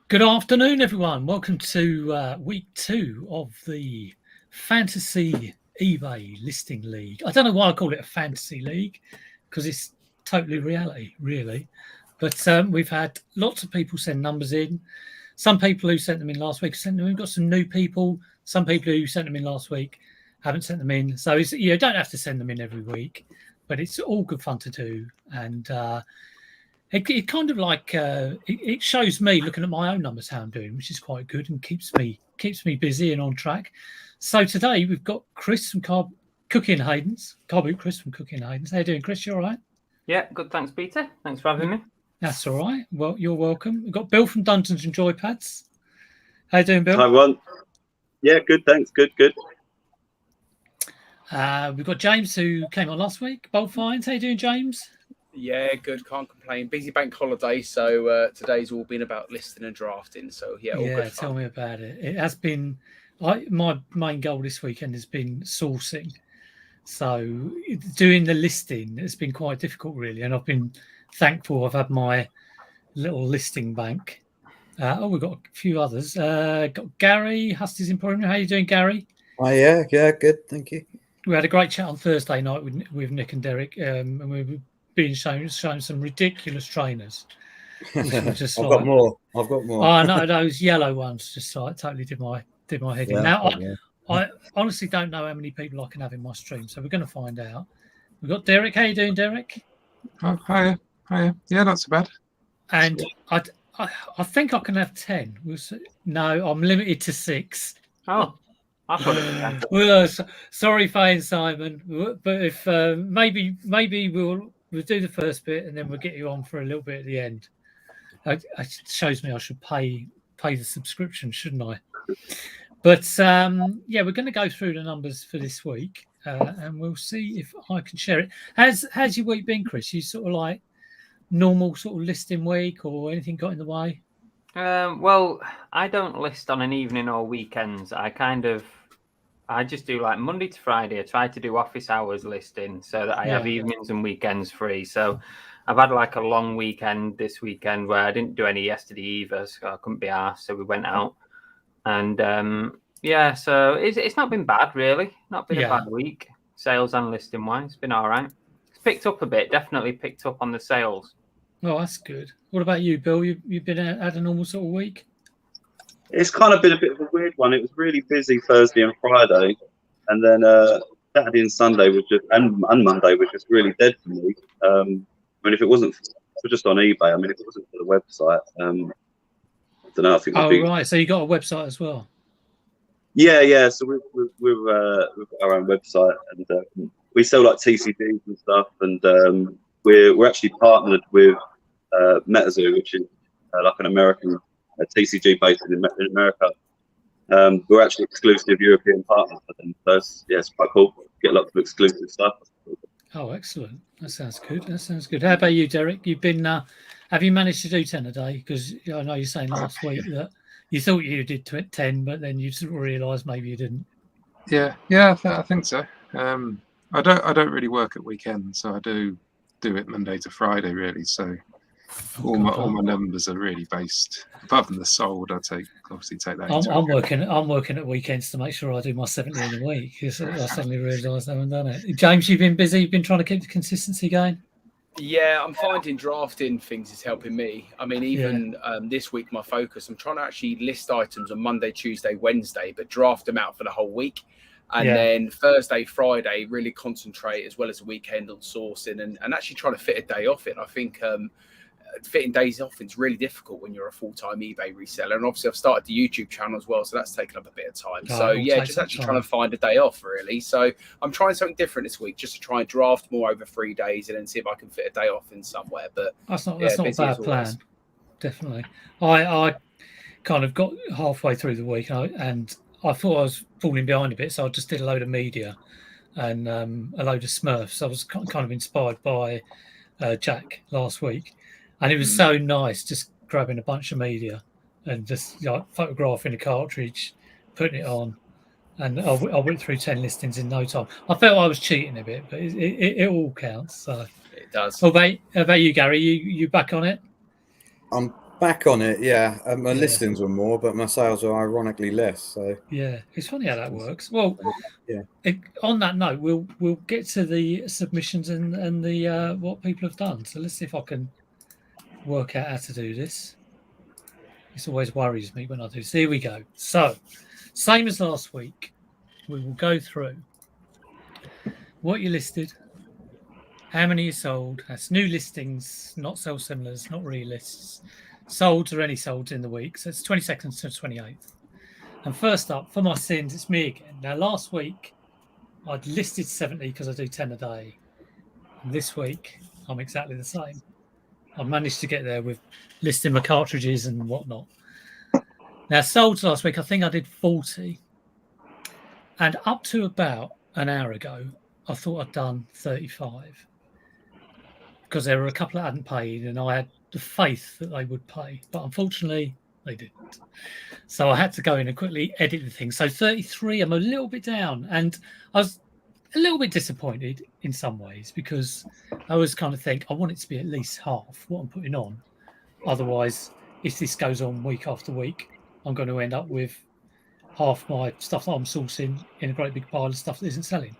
Good afternoon, everyone. Welcome to week 2 of the Fantasy eBay Listing League. I don't know why I call it a fantasy league, because it's totally reality, really. But we've had lots of people send numbers in. Some people who sent them in last week sent them in. We've got some new people. Some people who sent them in last week haven't sent them in. So you don't have to send them in every week, but it's all good fun to do. And it kind of like it shows me looking at my own numbers how I'm doing, which is quite good and keeps me busy and on track. So today we've got Chris from Cookie and Hayden's. Chris from Cookie and Hayden's. How you doing, Chris? You all right? Yeah, good. Thanks, Peter. Thanks for having me. That's all right. Well, you're welcome. We've got Bill from Dungeons&joypads. How you doing, Bill? Hi, everyone. Yeah, good. Thanks. Good. We've got James who came on last week. Bolt Finds. How you doing, James? Yeah, good. Can't complain. Busy bank holiday, so today's all been about listing and drafting. So yeah, all good fun. Tell me about it. It has been. My main goal this weekend has been sourcing. So doing the listing has been quite difficult, really, and I've been thankful I've had my little listing bank. We've got a few others. Got Gary, Husty's Emporium. How are you doing, Gary? Oh, yeah, good. Thank you. We had a great chat on Thursday night with Nick and Derek, and we were being shown some ridiculous trainers. Just I've got more. Oh no, those yellow ones just like totally did my head in. Now I honestly don't know how many people I can have in my stream, so we're going to find out. We've got Derek. How you doing, Derek? Oh, hiya. Yeah, not so bad. And I think I can have 10. No, I'm limited to 6. Oh. Well, sorry, Faye and Simon, but if maybe we'll do the first bit and then we'll get you on for a little bit at the end. It shows me I should pay the subscription, shouldn't I? But we're going to go through the numbers for this week, and we'll see if I can share it. How's your week been, Chris? You sort of like normal sort of listing week, or anything got in the way? Well, I don't list on an evening or weekends. I just do like Monday to Friday. I try to do office hours listing so that I have evenings and weekends free. So I've had like a long weekend this weekend where I didn't do any yesterday either, so I couldn't be arsed. So we went out, and so it's not been bad really. Not been a bad week, sales and listing wise. It's been all right. It's picked up a bit. Definitely picked up on the sales. Oh, that's good. What about you, Bill? You've been had a normal sort of week? It's kind of been a bit of a weird one. It was really busy Thursday and Friday, and then Saturday and Sunday and Monday was just really dead for me. I mean, if it wasn't for just on eBay, if it wasn't for the website, I don't know. I think. Right. So you got a website as well? Yeah. So we've got our own website, and we sell like TCGs and stuff, and we're actually partnered with MetaZoo, which is like an American TCG based in America. We're actually exclusive European partners for them. So it's quite cool. Get lots of exclusive stuff. Oh, excellent. That sounds good. How about you, Derek? You've been have you managed to do 10 a day? Because I know you're saying last week that you thought you did 10, but then you sort of realised maybe you didn't. Yeah, I think so. I don't really work at weekends, so I do it Monday to Friday really. So all my numbers are really based, apart from the sold. I obviously take that. I'm working at weekends to make sure I do my 70 in a week. I suddenly realised I haven't done it. James, you've been busy. You've been trying to keep the consistency going. Yeah, I'm finding drafting things is helping me. I mean, even this week, my focus, I'm trying to actually list items on Monday, Tuesday, Wednesday, but draft them out for the whole week. And then Thursday, Friday, really concentrate as well as the weekend on sourcing and actually trying to fit a day off in. I think fitting days off is really difficult when you're a full-time eBay reseller. And obviously I've started the YouTube channel as well, so that's taken up a bit of time. Just actually trying to find a day off really. So I'm trying something different this week, just to try and draft more over 3 days and then see if I can fit a day off in somewhere. But that's not a bad plan. Definitely. I kind of got halfway through the week and I thought I was falling behind a bit, so I just did a load of media and a load of Smurfs. I was kind of inspired by Jack last week. And it was so nice just grabbing a bunch of media and just photographing a cartridge, putting it on. And I went through 10 listings in no time. I felt I was cheating a bit, but it all counts. So it does. What about you, Gary? You back on it? I'm Back on it, yeah. My listings were more, but my sales were ironically less. So yeah, it's funny how that works. Well, yeah. On that note, we'll get to the submissions and the what people have done. So let's see if I can work out how to do this. This always worries me when I do. So here we go. So same as last week, we will go through what you listed, how many you sold. That's new listings, not sell similars, not relists. Solds or any solds in the week. So it's 22nd to 28th. And first up, for my sins, it's me again. Now, last week, I'd listed 70 because I do 10 a day. And this week, I'm exactly the same. I managed to get there with listing my cartridges and whatnot. Now, solds last week, I think I did 40. And up to about an hour ago, I thought I'd done 35. Because there were a couple that hadn't paid, and I had the faith that they would pay. But unfortunately, they didn't. So I had to go in and quickly edit the thing. So 33, I'm a little bit down. And I was a little bit disappointed in some ways because I always kind of think I want it to be at least half what I'm putting on. Otherwise, if this goes on week after week, I'm going to end up with half my stuff that I'm sourcing in a great big pile of stuff that isn't selling.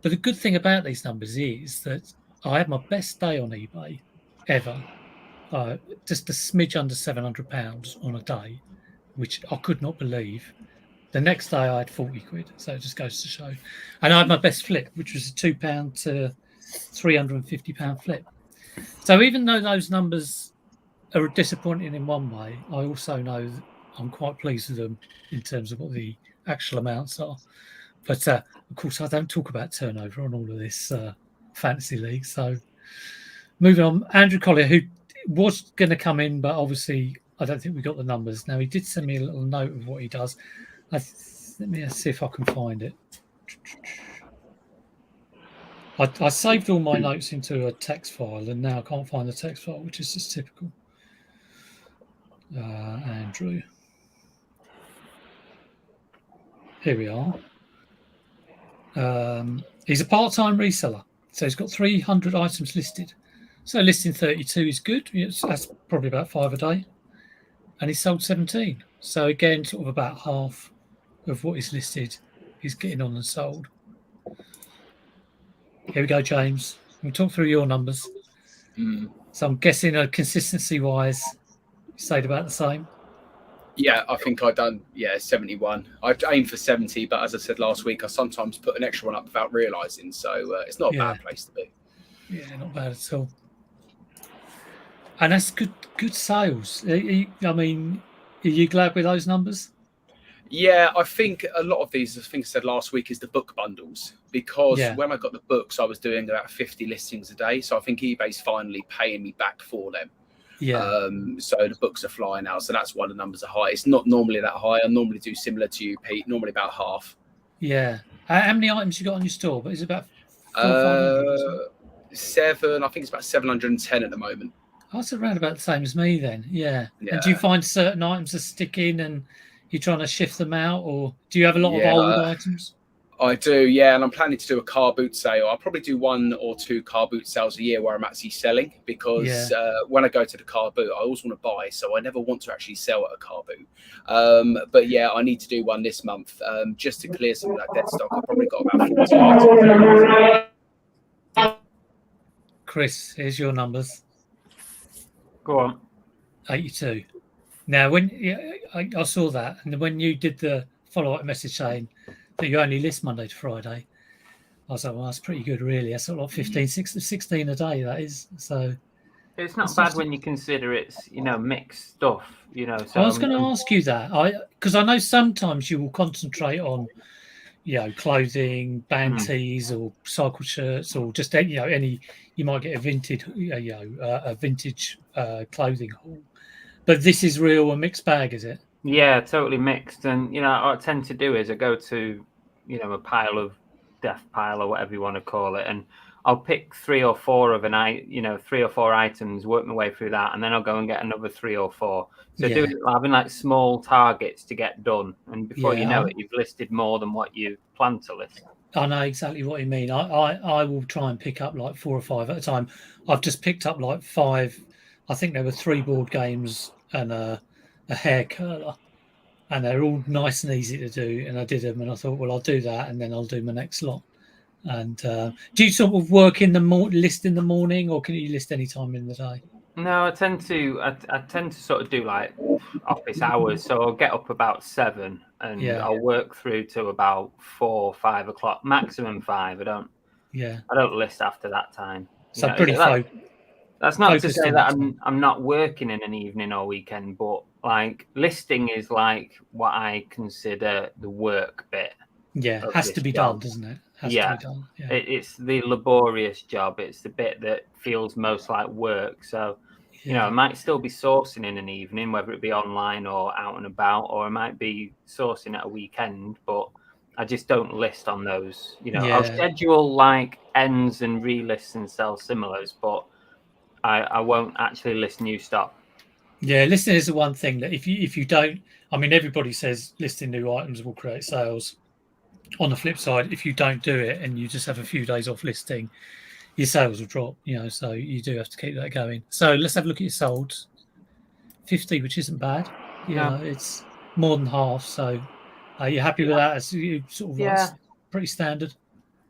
But the good thing about these numbers is that I had my best day on eBay ever. Just a smidge under £700 on a day, which I could not believe. The next day I had 40 quid, so it just goes to show. And I had my best flip, which was a £2 to £350 flip. So even though those numbers are disappointing in one way, I also know that I'm quite pleased with them in terms of what the actual amounts are. But of course, I don't talk about turnover on all of this fantasy league. So moving on, Andrew Collier, who was going to come in, but obviously I don't think we got the numbers. Now, he did send me a little note of what he does. Let me see if I can find it. I saved all my notes into a text file, and now I can't find the text file, which is just typical. Andrew. Here we are. He's a part-time reseller, so he's got 300 items listed. So listing 32 is good. That's probably about 5 a day. And he sold 17. So again, sort of about half of what is listed is getting on and sold. Here we go, James. We'll talk through your numbers. So I'm guessing consistency-wise, you stayed about the same. Yeah, I think I've done 71. I aim for 70, but as I said last week, I sometimes put an extra one up without realising. So it's not a bad place to be. Yeah, not bad at all. And that's good sales. I mean, are you glad with those numbers? Yeah, I think a lot of these, I think I said last week, is the book bundles. Because when I got the books, I was doing about 50 listings a day. So I think eBay's finally paying me back for them. Yeah. So the books are flying out. So that's why the numbers are high. It's not normally that high. I normally do similar to you, Pete. Normally about half. Yeah. How many items you got on your store? But is it about 400, 7? I think it's about 710 at the moment. Oh, that's around about the same as me then. Yeah. And do you find certain items are sticking and you're trying to shift them out, or do you have a lot of old items? I do, yeah, and I'm planning to do a car boot sale. I'll probably do 1 or 2 car boot sales a year where I'm actually selling, because when I go to the car boot, I always want to buy, so I never want to actually sell at a car boot. But yeah, I need to do one this month just to clear some of that dead stock. I've probably got about 40 items. Chris, here's your numbers. Go on. 82. Now, when I saw that, and when you did the follow-up message saying that you only list Monday to Friday, I was like, well, that's pretty good, really. That's a lot, 16 a day, that is. So it's not bad when you consider it's, mixed stuff, So I was going to ask you that, because I know sometimes you will concentrate on, clothing, band tees, or cycle shirts, or just any. You might get a vintage, vintage clothing haul. But this is real a mixed bag, is it? Yeah, totally mixed. And, what I tend to do is I go to, a pile of death pile or whatever you want to call it. And I'll pick 3 or 4 of 3 or 4 items, work my way through that. And then I'll go and get another 3 or 4. So having like small targets to get done. And before you know it, you've listed more than what you plan to list. I know exactly what you mean. I will try and pick up like 4 or 5 at a time. I've just picked up like 5 I think there were 3 board games and a hair curler, and they're all nice and easy to do. And I did them, and I thought, well, I'll do that, and then I'll do my next lot. And do you sort of work in the list in the morning, or can you list any time in the day? No, I tend to sort of do like office hours. So I'll get up about 7 and I'll work through to about 4, 5 o'clock, maximum 5. I don't list after that time. So pretty that's not to say that I'm not working in an evening or weekend, but like listing is like what I consider the work bit. Yeah, has to be done, doesn't it? Has to be done. Yeah. It's the laborious job. It's the bit that feels most like work. So, you know, I might still be sourcing in an evening, whether it be online or out and about, or I might be sourcing at a weekend, but I just don't list on those. You know, I'll schedule like ends and relists and sell similars, but I won't actually list new stock. Yeah, listing is the one thing that if you don't, I mean, everybody says listing new items will create sales. On the flip side, if you don't do it and you just have a few days off listing, your sales will drop, you know, so you do have to keep that going. So let's have a look at your solds. 50, which isn't bad. You know, it's more than half. So are you happy with that? It's sort of pretty standard.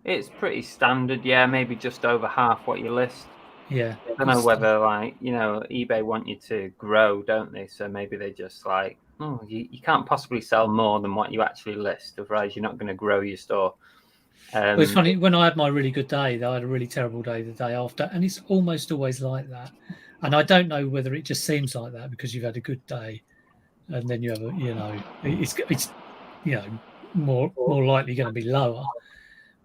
It's pretty standard, yeah, maybe just over half what you list. Yeah. I don't know whether, like, you know, eBay want you to grow, don't they? So maybe they just like, oh, you can't possibly sell more than what you actually list, otherwise you're not going to grow your store. Well, it's funny, when I had my really good day, I had a really terrible day the day after, and it's almost always like that. And I don't know whether it just seems like that because you've had a good day, and then you have a, you know, it's you know, more likely going to be lower.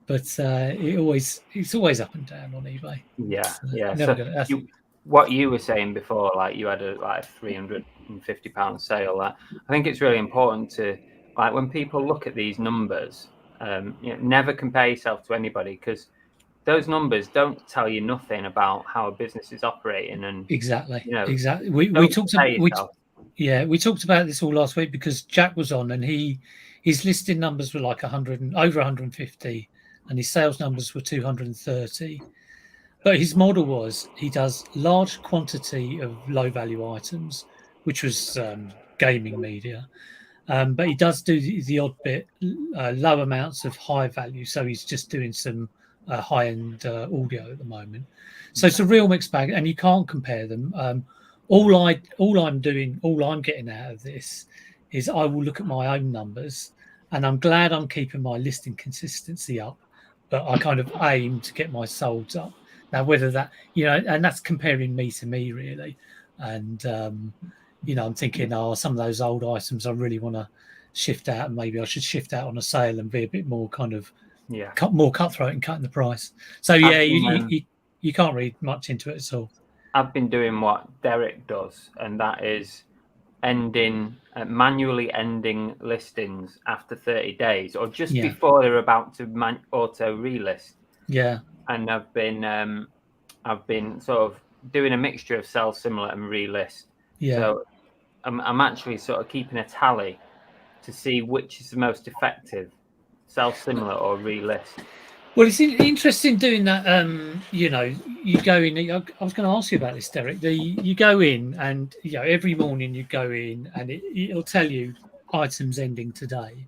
But it's always up and down on eBay. Yeah, So what you were saying before, like you had a £350 sale. That I think it's really important to, like, when people look at these numbers, you know, never compare yourself to anybody, because those numbers don't tell you nothing about how a business is operating. And exactly, you know, exactly. We talked about this all last week because Jack was on, and his listing numbers were like 100 over 150. And his sales numbers were 230. But his model was he does large quantity of low value items, which was gaming media. But he does do the odd bit, low amounts of high value. So he's just doing some high end audio at the moment. So it's a real mixed bag, and you can't compare them. All I'm getting out of this is I will look at my own numbers, and I'm glad I'm keeping my listing consistency up. But I kind of aim to get my solds up. Now, whether that, you know, and that's comparing me to me, really. And, you know, I'm thinking, some of those old items I really want to shift out, and maybe I should shift out on a sale and be a bit more kind of more cutthroat and cutting the price. So, you can't read much into it at all. I've been doing what Derek does, and that is manually ending listings after 30 days or just before they're about to auto relist. And I've been sort of doing a mixture of sell similar and relist. So I'm actually sort of keeping a tally to see which is the most effective, sell similar or relist. Well, it's interesting doing that. You know, you go in. I was going to ask you about this, Derek. You go in, and you know, every morning you go in, and it'll tell you items ending today,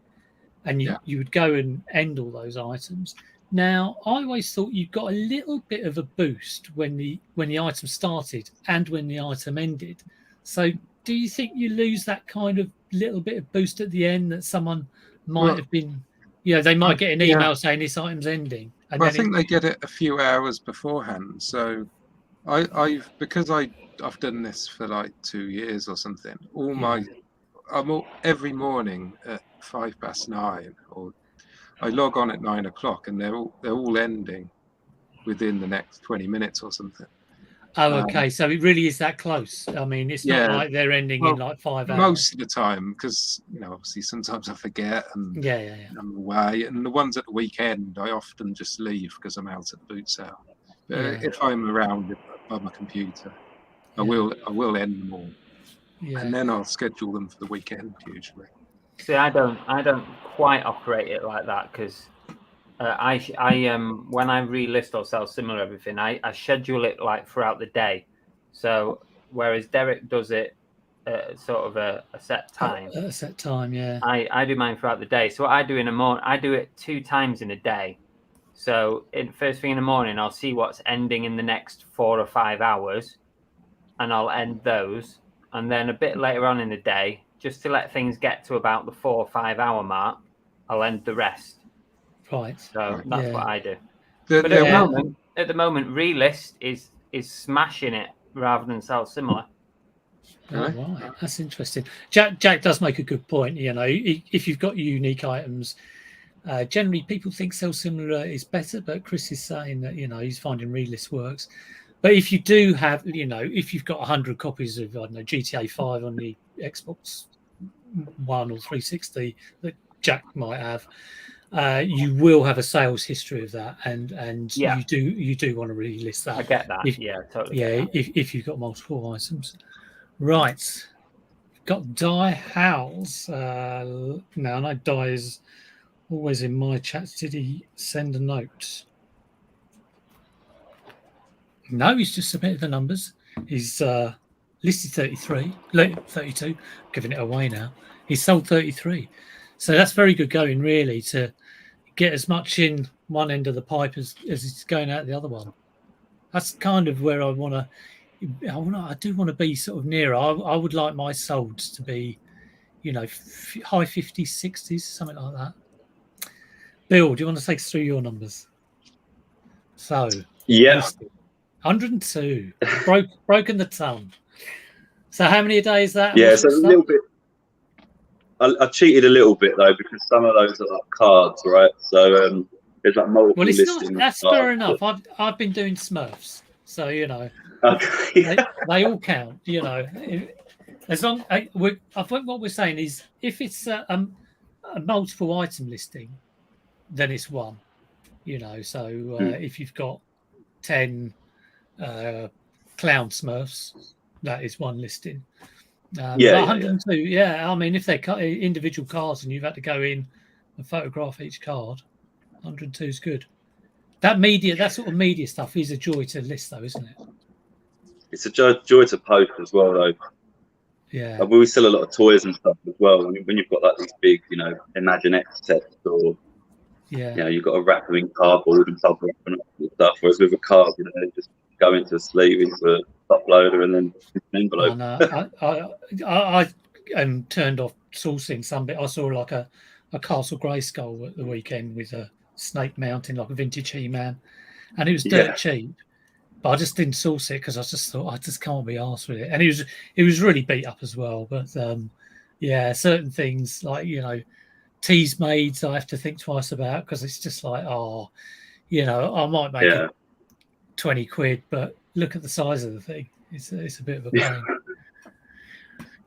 and you would go and end all those items. Now, I always thought you got a little bit of a boost when the item started and when the item ended. So, do you think you lose that kind of little bit of boost at the end that someone might have been? Yeah, they might get an email saying this item's ending. And I think they get it a few hours beforehand. So I've done this for like 2 years or something. Every morning at 9:05, or I log on at 9 o'clock, and they're all ending within the next 20 minutes or something. Oh, okay. So it really is that close. I mean, it's not like they're ending in like 5 hours. Most of the time, because, you know, obviously sometimes I forget and I'm away. And the ones at the weekend, I often just leave because I'm out at the boot sale. But if I'm around by my computer, I will end them all. And then I'll schedule them for the weekend usually. See, I don't quite operate it like that, because when I relist or sell similar everything, I schedule it like throughout the day. So whereas Derek does it sort of a set time. At a set time, yeah. I do mine throughout the day. So what I do in the morning, I do it 2 times in a day. So first thing in the morning, I'll see what's ending in the next 4 or 5 hours, and I'll end those. And then a bit later on in the day, just to let things get to about the 4 or 5 hour mark, I'll end the rest. Right. So that's what I do. The- But the- at the moment, Relist is smashing it rather than Sell Similar. Oh, right, that's interesting. Jack does make a good point. You know, if you've got unique items, generally people think Sell Similar is better, but Chris is saying that, you know, he's finding Relist works. But if you do have, you know, if you've got 100 copies of, I don't know, GTA 5 on the Xbox One or 360 that Jack might have, you will have a sales history of that, and you do want to relist that. I get that. Totally. If you've got multiple items. Right. Got Die Howls. Now, I know Die is always in my chats. Did he send a note? No, he's just submitted the numbers. He's listed 32, giving it away now. He's sold 33. So that's very good going, really, to get as much in one end of the pipe as it's going out the other one. That's kind of where I do want to be sort of nearer. I would like my solds to be, you know, high 50s, 60s, something like that. Bill, do you want to take us through your numbers? So, Yeah. 102. Broken the ton. So how many a day is that? Yeah, so a little bit. I cheated a little bit though, because some of those are like cards, right? So there's like multiple well, it's listings. not. That's fair enough. I've been doing Smurfs, so you know, okay. they all count. You know, as long I think what we're saying is if it's a multiple item listing, then it's one. You know, so if you've got 10 clown Smurfs, that is one listing. 102, yeah. I mean, if they're individual cards and you've had to go in and photograph each card, 102 is good. That sort of media stuff is a joy to list, though, isn't it? It's a joy to post as well, though. Yeah. Like, we sell a lot of toys and stuff as well. When you've got like these big, you know, Imagine X sets, or you know, you've got to wrap them in cardboard and stuff, and stuff. Whereas with a card, you know, they just go into a sleeve, into a top loader, and then an envelope. I turned off sourcing some bit. I saw like a Castle Grayskull at the weekend with a snake mounting like a vintage He-Man, and it was dirt cheap. But I just didn't source it because I just thought I just can't be arsed with it, and it was really beat up as well. But certain things like, you know, tease maids I have to think twice about, because it's just like, you know, I might make it 20 quid, but look at the size of the thing. It's a bit of a pain.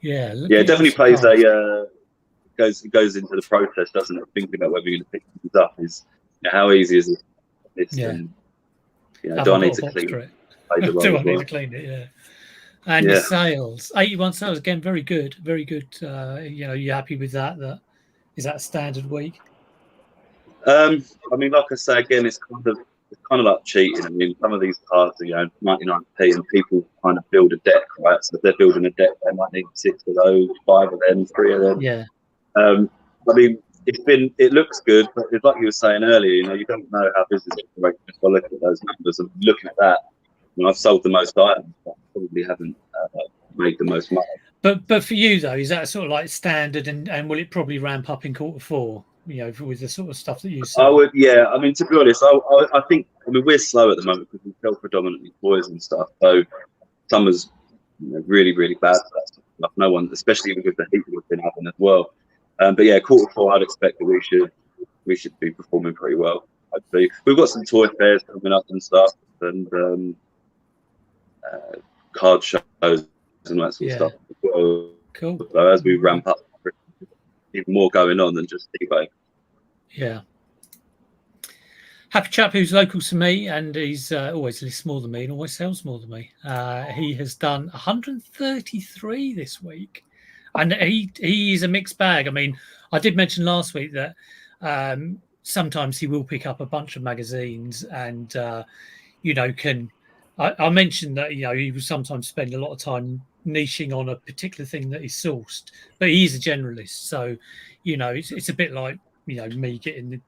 It definitely plays goes into the process, doesn't it? Thinking about whether you're going to pick things up is, you know, how easy is it? And, you know, do I need to clean it? Do I need to clean it? Yeah. And the sales, 81 sales again, very good, very good. You know, you happy with that? Is that a standard week? I mean, like I say again, it's kind of like cheating. I mean, some of these cards are, you know, 99p, and people kind of build a deck, right? So if they're building a deck, they might need 6 of those, 5 of them, 3 of them. Yeah. I mean, it looks good, but it's like you were saying earlier, you know, you don't know how business is operating just by looking at those numbers. And looking at that, you know, I've sold the most items, but I probably haven't made the most money. But for you though, is that sort of like standard, and will it probably ramp up in Q4? You know, with the sort of stuff that you sell? I would, yeah. I mean, to be honest, I think, I mean, we're slow at the moment because we sell predominantly toys and stuff. So summer's, you know, really, really bad for that stuff. No one, especially with the heat we've been having as well. But yeah, Q4, I'd expect that we should be performing pretty well. Hopefully, we've got some toy fairs coming up and stuff, and card shows and that sort of stuff as well. Cool. So as we ramp up, even more going on than just eBay. Yeah. Happy chap who's local to me, and he's always lists more than me and always sells more than me. He has done 133 this week, and he is a mixed bag. I mean, I did mention last week that sometimes he will pick up a bunch of magazines and you know, can I mentioned that he will sometimes spend a lot of time niching on a particular thing that is sourced, but he's a generalist, so it's a bit like me getting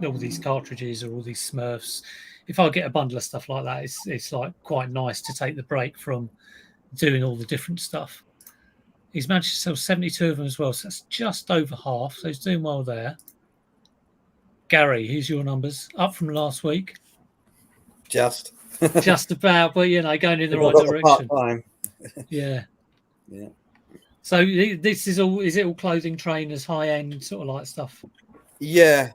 all these cartridges or all these Smurfs. If I get a bundle of stuff like that, it's like quite nice to take the break from doing all the different stuff. He's managed to sell 72 of them as well, so that's just over half. So he's doing well there. Gary, here's your numbers, up from last week. Just about, but going in the right direction. Yeah. So this is all. Is it all clothing, trainers, high end sort of like stuff? Yeah.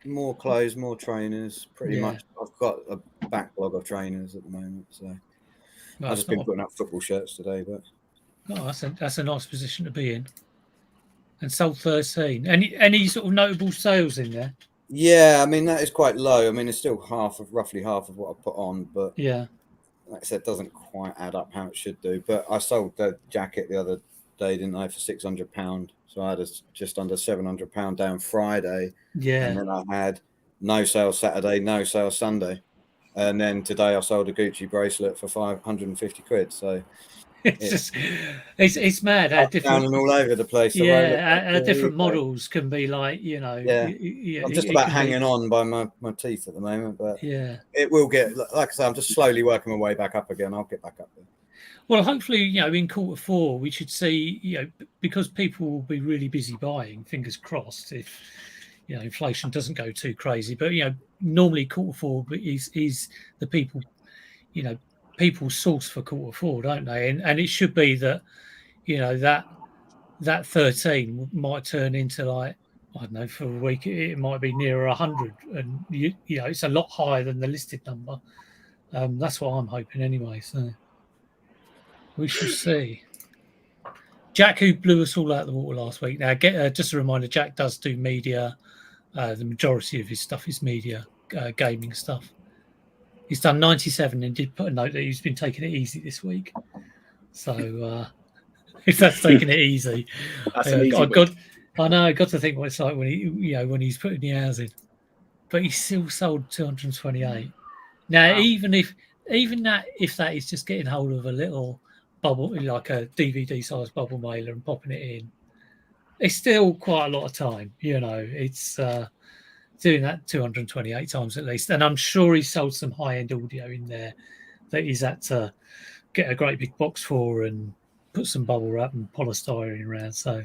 More clothes, more trainers. Pretty much. I've got a backlog of trainers at the moment, so I've just been putting up football shirts today. But that's a nice position to be in. And sold 13. Any sort of notable sales in there? Yeah, I mean that is quite low. I mean it's still roughly half of what I put on, but yeah, like I said, it doesn't quite add up how it should do. But I sold the jacket the other day, didn't I, for £600? So I had just under £700 down Friday. Yeah, and then I had no sales Saturday, no sales Sunday, and then today I sold a Gucci bracelet for £550. So it's mad how different down and all over the place. different models can be like I'm just about hanging on by my teeth at the moment, but it will get, like I say, I'm just slowly working my way back up again. I'll get back up there. Well, hopefully, in Q4 we should see, because people will be really busy buying. Fingers crossed, if inflation doesn't go too crazy. But normally Q4 is the people, people source for Q4, don't they? And it should be that, that 13 might turn into like, I don't know, for a week it might be nearer 100, and it's a lot higher than the listed number. That's what I'm hoping anyway. So we shall see. Jack, who blew us all out of the water last week. Now, just a reminder, Jack does do media. The majority of his stuff is media, gaming stuff. He's done 97 and did put a note that he's been taking it easy this week. So if that's taking it easy, that's an easy week. I know. I got to think what it's like when when he's putting the hours in. But he still sold 228. Now, wow. even if that is just getting hold of a little bubble, like a DVD size bubble mailer, and popping it in, it's still quite a lot of time. It's doing that 228 times at least. And I'm sure he sold some high-end audio in there that he's had to get a great big box for and put some bubble wrap and polystyrene around. So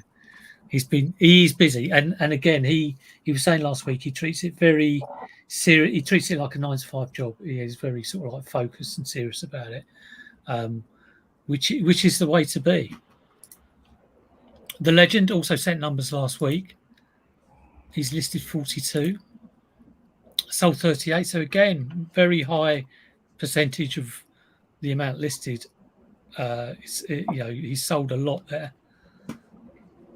he's busy. And again, he was saying last week he treats it very serious. He treats it like a 9-to-5 job. He is very sort of like focused and serious about it, which is the way to be. The Legend also sent numbers last week. He's listed 42, sold 38. So again, very high percentage of the amount listed. He's sold a lot there.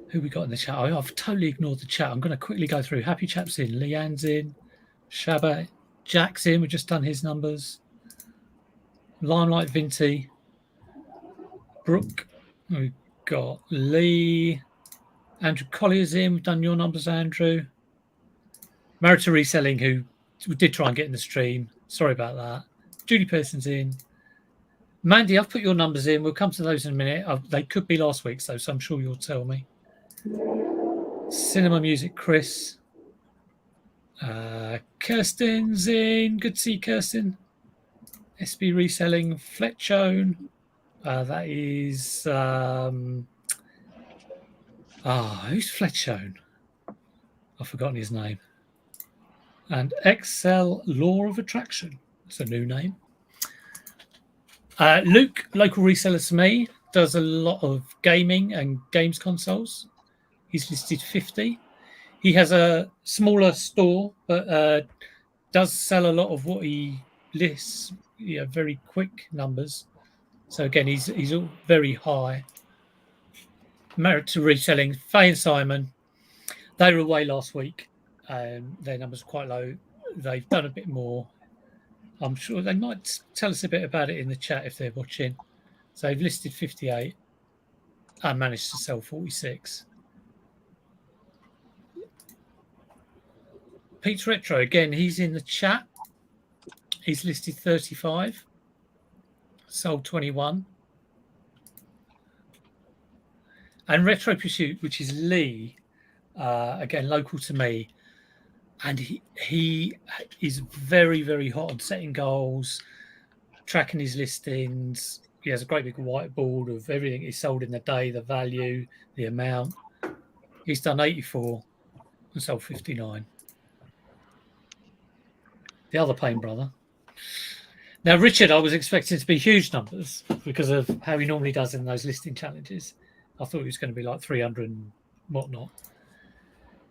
Who we got in the chat? I've totally ignored the chat. I'm going to quickly go through. Happy Chap's in, Leanne's in, Shabbat, Jack's in. We've just done his numbers. Limelight Vinty, Brooke. We've got Lee. Andrew Collier's in. We've done your numbers, Andrew. Married to Reselling, who did try and get in the stream. Sorry about that. Julie Pearson's in. Mandy, I've put your numbers in. We'll come to those in a minute. They could be last week's, though, so I'm sure you'll tell me. Cinema Music, Chris. Kirsten's in. Good to see Kirsten. SB Reselling, Fletchone. That is... who's Fletchone? I've forgotten his name. And XL Law of Attraction. That's a new name. Luke, local reseller to me, does a lot of gaming and games consoles. He's listed 50. He has a smaller store, but does sell a lot of what he lists, very quick numbers. So again, he's all very high. Married to Reselling, Faye and Simon, they were away last week. Their numbers are quite low. They've done a bit more. I'm sure they might tell us a bit about it in the chat if they're watching. So they've listed 58 and managed to sell 46. Pete's Retro, again, he's in the chat. He's listed 35, sold 21. And Retro Pursuit, which is Lee, again, local to me. And he is very, very hot on setting goals, tracking his listings. He has a great big whiteboard of everything he sold in the day, the value, the amount. He's done 84 and sold 59. The other Payne brother. Now, Richard, I was expecting to be huge numbers because of how he normally does in those listing challenges. I thought he was going to be like 300 and whatnot.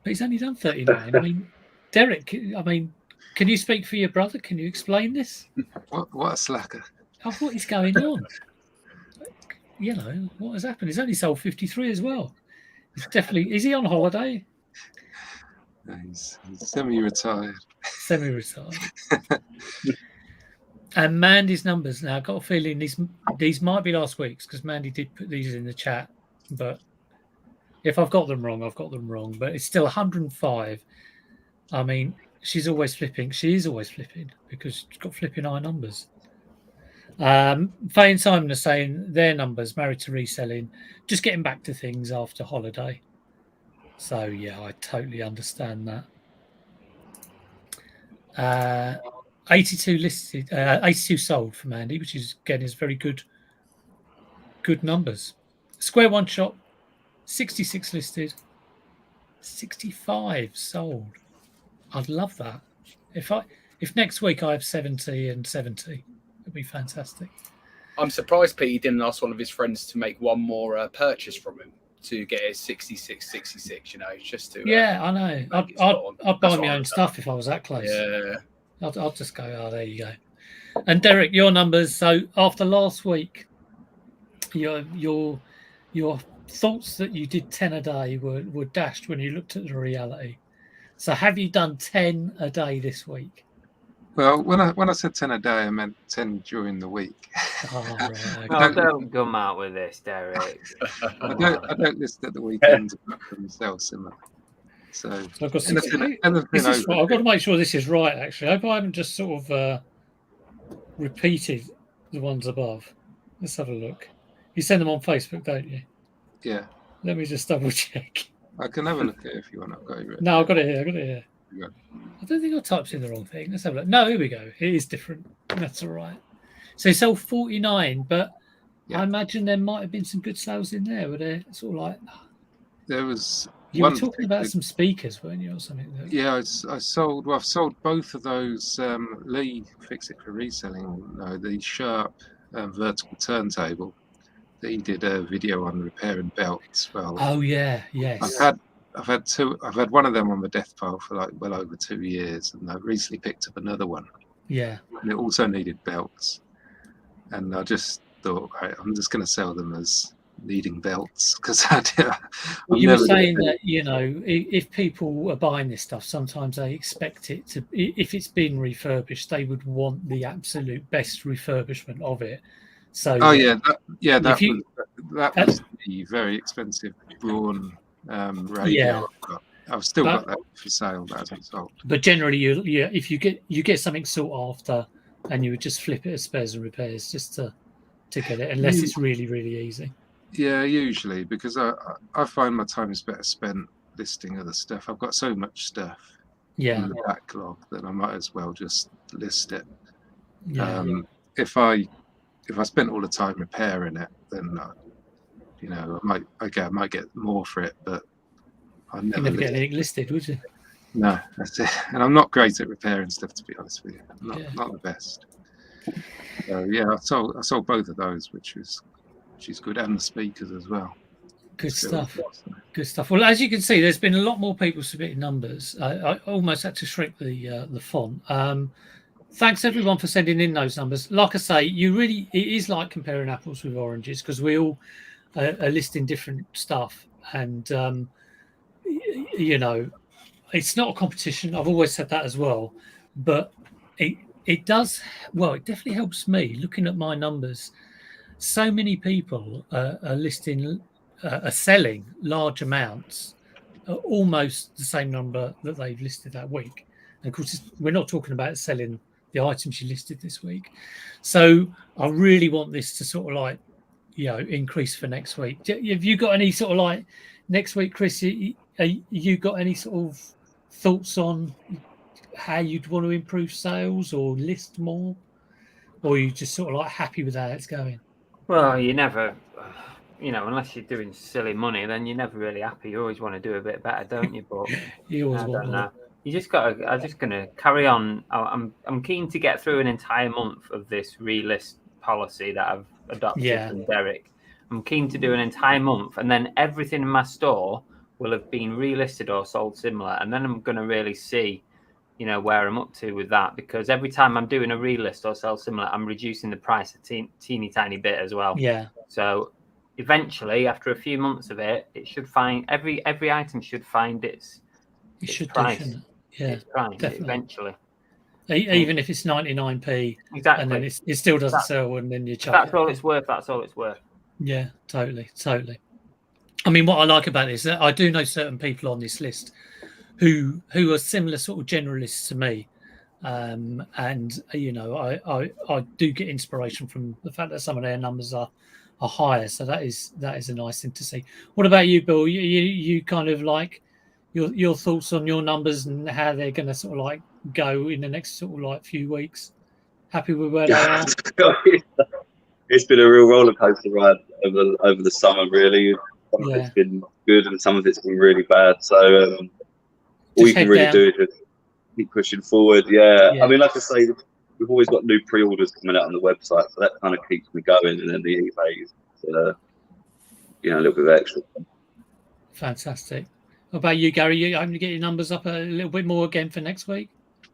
But he's only done 39. I mean, Derek, can you speak for your brother? Can you explain this? What a slacker. What is going on? You know, what has happened? He's only sold 53 as well. He's definitely, is he on holiday? No, he's semi-retired. Semi-retired. And Mandy's numbers now, I've got a feeling these might be last week's because Mandy did put these in the chat. But if I've got them wrong, I've got them wrong. But it's still 105. I mean, she's always flipping. She is always flipping because she's got flipping high numbers. Faye and Simon are saying their numbers, married to reselling, just getting back to things after holiday. So, yeah, I totally understand that. 82 listed, 82 sold for Mandy, which is, again, is very good numbers. Square One Shop, 66 listed, 65 sold. I'd love that. If next week I have 70 and 70, it'd be fantastic. I'm surprised Pete didn't ask one of his friends to make one more purchase from him to get his 66, you know, just to... Yeah, I know. I'd buy my own stuff if I was that close. Yeah. I'll just go, oh, there you go. And Derek, your numbers. So after last week, your thoughts that you did 10 a day were dashed when you looked at the reality. So have you done 10 a day this week? Well, when I said 10 a day, I meant 10 during the week. Oh, right, okay. Don't come out with this, Derek. I don't list at the weekends for themselves, Simmer. So I've got to make sure this is right, actually. I hope I haven't just sort of repeated the ones above. Let's have a look. You send them on Facebook, don't you? Yeah. Let me just double check. I can have a look at it if you want. I've got it. No, I've got it here. Yeah. I don't think I typed in the wrong thing. Let's have a look. No, here we go. It is different. That's all right. So he sold 49, but yeah. I imagine there might have been some good sales in there. Were there sort of like... There was... You were talking about some speakers, weren't you, or something? Yeah, I've sold both of those Lee Fix It for Reselling, the Sharp vertical turntable. He did a video on repairing belts. Well, oh yeah, yes. I've had one of them on the death pile for like well over 2 years, and I recently picked up another one. Yeah, and it also needed belts, and I just thought, right, I'm just going to sell them as needing belts because you were saying that if people are buying this stuff, sometimes they expect it to. If it's been refurbished, they would want the absolute best refurbishment of it. So, that was the very expensive Braun radio. Yeah. I've still got that for sale that hasn't sold. But generally, if you get something sought after, and you would just flip it as spares and repairs just to get it, unless it's really, really easy. Yeah, usually, because I find my time is better spent listing other stuff. I've got so much stuff in the backlog that I might as well just list it. If I spent all the time repairing it, then I might get more for it, but I'd never get anything listed, would you? No, that's it. And I'm not great at repairing stuff, to be honest with you. Not the best. So yeah, I sold both of those, which is good, and the speakers as well. Good stuff. Good stuff. Well, as you can see, there's been a lot more people submitting numbers. I almost had to shrink the font. Thanks everyone for sending in those numbers. Like I say, it is like comparing apples with oranges because we all are listing different stuff, and it's not a competition. I've always said that as well, but it does. Well, it definitely helps me looking at my numbers. So many people are selling large amounts, almost the same number that they've listed that week. And of course, we're not talking about selling the items you listed this week. So I really want this to sort of like, increase for next week. Have you got any sort of like next week, Chris? You got any sort of thoughts on how you'd want to improve sales or list more, or are you just sort of like happy with how it's going? Well, you never, unless you're doing silly money, then you're never really happy. You always want to do a bit better, don't you? But you always I want don't more. know. You just got to. I'm just gonna carry on. I'm keen to get through an entire month of this relist policy that I've adopted from Derek. I'm keen to do an entire month, and then everything in my store will have been relisted or sold similar, and then I'm gonna really see, where I'm up to with that, because every time I'm doing a relist or sell similar, I'm reducing the price a teeny tiny bit as well. Yeah. So eventually, after a few months of it, it should find every item should find its price. Do, shouldn't it? Yeah, its price definitely. Eventually. Even if it's 99p, exactly, and then it still doesn't sell, and then you chuck that's all it's worth. That's all it's worth. Yeah, totally. I mean, what I like about it is that I do know certain people on this list who are similar sort of generalists to me, and I do get inspiration from the fact that some of their numbers are higher. So that is a nice thing to see. What about you, Bill? You kind of like your thoughts on your numbers and how they're going to sort of like go in the next sort of like few weeks? Happy with where they are? It's been a real roller coaster ride over the summer, really. Some of it's been good and some of it's been really bad. So all you can really do is just keep pushing forward. Yeah. I mean, like I say, we've always got new pre-orders coming out on the website, so that kind of keeps me going. And then the eBay is, a little bit extra. Fantastic. What about you, Gary? You hoping to get your numbers up a little bit more again for next week?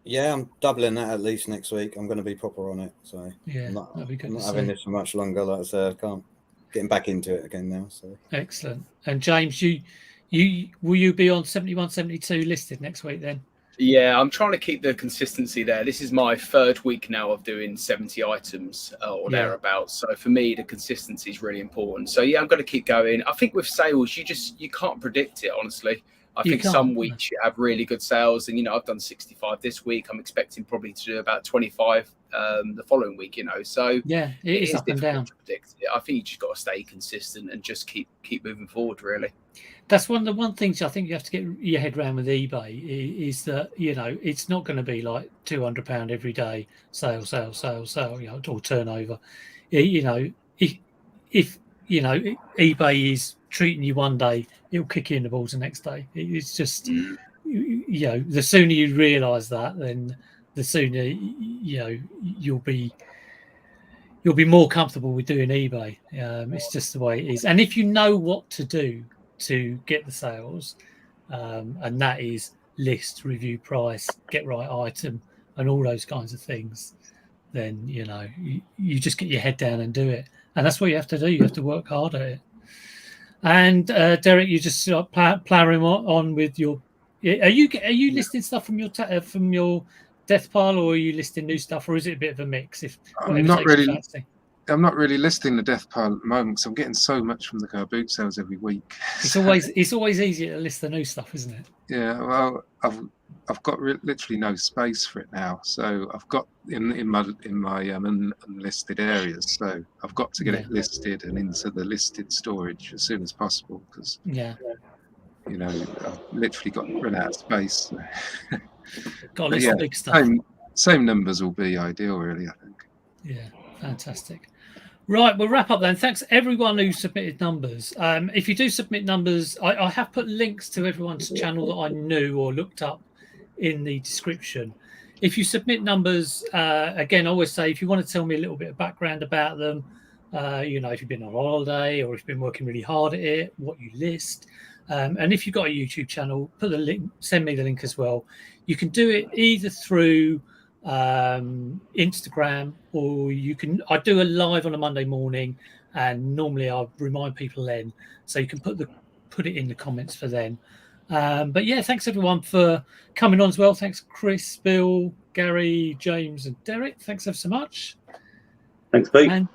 Yeah, I'm doubling that at least next week. I'm going to be proper on it. So yeah, that'd be good. I'm not having this for much longer. Like I said, I can't getting back into it again now. So excellent. And James, you will you be on 71, 72 listed next week then? Yeah, I'm trying to keep the consistency there. This is my third week now of doing 70 items or thereabouts. So for me, the consistency is really important. So yeah, I'm going to keep going. I think with sales, you can't predict it, honestly. I think some weeks you have really good sales, and I've done 65 this week. I'm expecting probably to do about 25 the following week. So yeah, it is up and down. To predict it. I think you just got to stay consistent and just keep moving forward. Really, that's one of the things I think you have to get your head around with eBay is that it's not going to be like £200 every day sale, or turnover. If eBay is treating you one day, it'll kick you in the balls the next day. It's just the sooner you realize that, then the sooner you'll be more comfortable with doing eBay. It's just the way it is. And if you know what to do to get the sales, and that is list, review price, get right item, and all those kinds of things, then you just get your head down and do it. And that's what you have to do. You have to work hard at it. And Derek, you just ploughing on with your. Are you listing stuff from your death pile, or are you listing new stuff, or is it a bit of a mix? I'm not really listing the death pile at the moment because I'm getting so much from the car boot sales every week. It's always easier to list the new stuff, isn't it? Yeah. Well, I've got literally no space for it now, so I've got in my unlisted areas. So I've got to get it listed and into the listed storage as soon as possible because I've literally got run out of space. Got to list the big stuff. Same numbers will be ideal, really. I think. Yeah, fantastic. Right, we'll wrap up then. Thanks everyone who submitted numbers. If you do submit numbers, I have put links to everyone's channel that I knew or looked up in the description. If you submit numbers, again, I always say if you want to tell me a little bit of background about them, if you've been on holiday or if you've been working really hard at it, what you list, and if you've got a YouTube channel, put the link, send me the link as well. You can do it either through Instagram, or I do a live on a Monday morning, and normally I remind people then, so you can put it in the comments for then. But yeah, thanks everyone for coming on as well. Thanks Chris, Bill, Gary, James, and Derek. Thanks ever so much. Thanks, Pete. And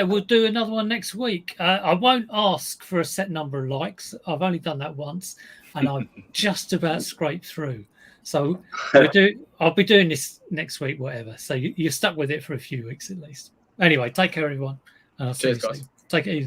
we'll do another one next week. I won't ask for a set number of likes. I've only done that once, and I've just about scraped through. So I'll be doing this next week, whatever. So you're stuck with it for a few weeks at least. Anyway, take care, everyone. And I'll see you soon. Take it easy.